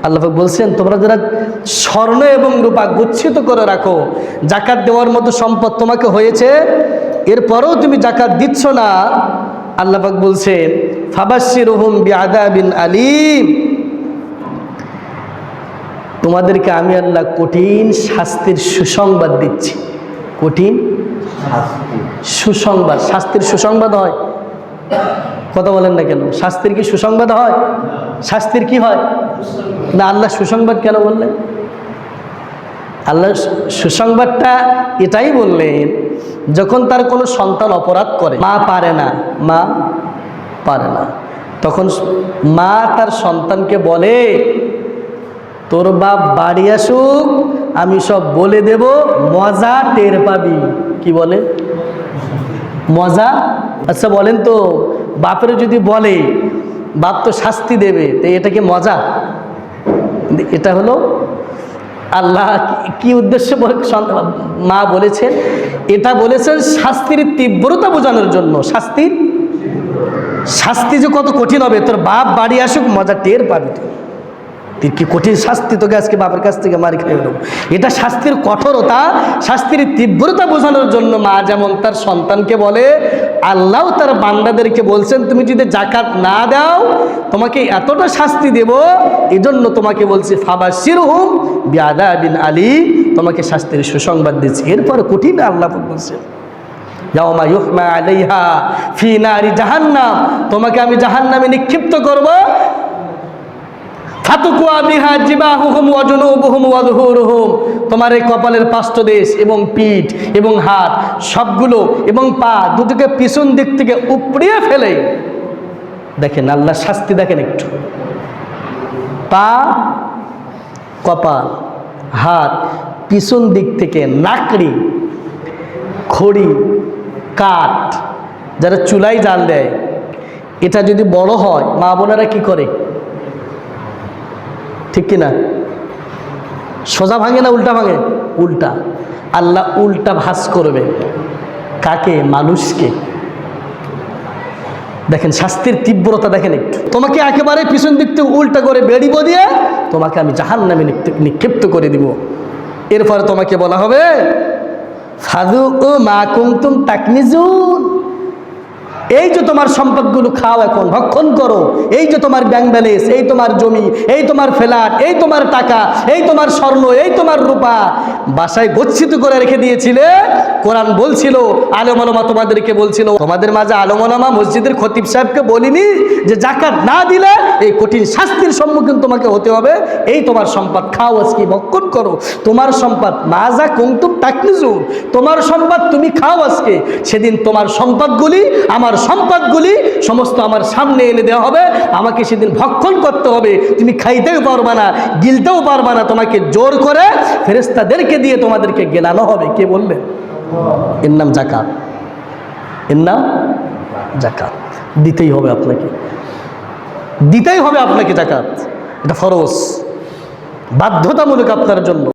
আল্লাহ পাক বলছেন, তোমরা যারা স্বর্ণ এবং রূপা গচ্ছিত করে রাখো, জাকাত দেওয়ার মতো সম্পদ তোমাকে হয়েছে, এরপরেও তুমি জাকাত দিচ্ছ না, আল্লাহ পাক বলছেন ফাবাশশিরহুম বিআযাবিন আলীম, তোমাদেরকে আমি আল্লাহ কঠিন শাস্তির সুসংবাদ দিচ্ছি। কঠিন সুসংবাদ, শাস্তির সুসংবাদ হয়? কথা বলেন না কেন? শাস্তির কি সুসংবাদ হয়? শাস্তির কি হয় না? আল্লাহ সুসংবাদ কেন বললেন? আল্লাহ সুসংবাদটা এটাই বললেন, যখন তার কোনো সন্তান অপরাধ করে, মা পারে না, তখন মা তার সন্তানকে বলে, তোর বাপ বাড়ি আসুক, আমি সব বলে দেব, মজা টের পাবি। কি বলে? মজা। আচ্ছা বলেন তো, বাপের যদি বলে বাপ তো শাস্তি দেবে, তো এটা কি মজা? এটা হলো আল্লাহ কি উদ্দেশ্যে মা বলেছেন? এটা বলেছেন শাস্তির তীব্রতা বোঝানোর জন্য। শাস্তি যে কত কঠিন হবে, তোর বাপ বাড়ি আসুক, মজা টের পাবি। তুই কি কঠিন শাস্তি, তোকে আজকে বাপের কাছ থেকে মারি খেয়ে দেবো। এটা শাস্তির কঠোরতা, শাস্তির তীব্রতা বোঝানোর জন্য মা যেমন তার সন্তানকে বলে, আল্লাহ তার বান্দাদেরকে বলছেন, তুমি যদি জাকাত না দাও তোমাকে এতটা শাস্তি দেব, এজন্য তোমাকে বলছি ফাবাশশিরহুম বিআযাবিন আলীম, তোমাকে শাস্তির সুসংবাদ দিচ্ছি। এরপর কঠিন আল্লাহ বলছেন ইয়াউমা ইউহমা আলাইহা ফি নারি জাহান্নাম, তোমাকে আমি জাহান্নামে নিক্ষিপ্ত করব, ফাতুকুয়া বিহা জিবাহুহুম ওয়া জুনুবুহুম ওয়া যুহুরুহুম, তোমার এই কপালের পার্শ্বদেশ এবং পিঠ এবং হাত সবগুলো এবং পা দুটোকে পিছন দিক থেকে উপড়িয়ে ফেলে। দেখেন আল্লাহ শাস্তি, দেখেন একটু। পা, কপাল, হাত পিছন দিক থেকে, নাকড়ি, খড়ি, কাঠ, যারা চুলায় জাল দেয়, এটা যদি বড় হয়, মা বোনেরা কি করে? ঠিক কিনা? সোজা ভাঙে না উল্টা ভাঙে? উল্টা। আল্লাহ উল্টা ভাঁজ করবে। কাকে? মানুষকে। দেখেন শাস্তির তীব্রতা, দেখেন একটু। তোমাকে একেবারে পিছন দিক থেকে উল্টা করে বেড়িব দিয়ে তোমাকে আমি জাহান্নামে নিক্ষিপ্ত করে দিব। এরপরে তোমাকে বলা হবে ফাযুকু মা কুনতুম তাকনিজুন, এই যে তোমার সম্পদগুলো খাও, এখন ভক্ষণ করো, এই যে তোমার ব্যাংক ব্যালেন্স, এই তোমার জমি, এই তোমার ফ্ল্যাট, এই তোমার টাকা, এই তোমার স্বর্ণ, এই তোমার রূপা বাসায় গচ্ছিত করে রেখে দিয়েছিলে। কোরআন বলছিল, আলেম ওলামা তোমাদেরকে বলছিল, তোমাদের মাঝে আলেম ওলামা মসজিদের খতিব সাহেবকে বলিনি যে জাকাত না দিলে এই কঠিন শাস্তির সম্মুখীন তোমাকে হতে হবে। এই তোমার সম্পদ খাও, আজকে ভক্ষণ করো, তোমার সম্পদ মাজা কুনতুম তাকনিজুন, তোমার সম্পদ তুমি খাও আজকে। সেদিন তোমার সম্পদগুলি, আমার সম্পদগুলি সমস্ত আমার সামনে এনে দেওয়া হবে, আমাকে সেদিন ভক্ষণ করতে হবে। তুমি খাইতেও পারবা না, গিলতেও পারবা না, তোমাকে জোর করে ফেরেশতাদেরকে দিয়ে তোমাদেরকে গেলানো হবে। কে বললেন? এর নাম জাকাত। এর নাম জাকাত। দিতেই হবে আপনাকে, দিতেই হবে আপনাকে জাকাত। এটা ফরজ, বাধ্যতামূলক আপনার জন্য।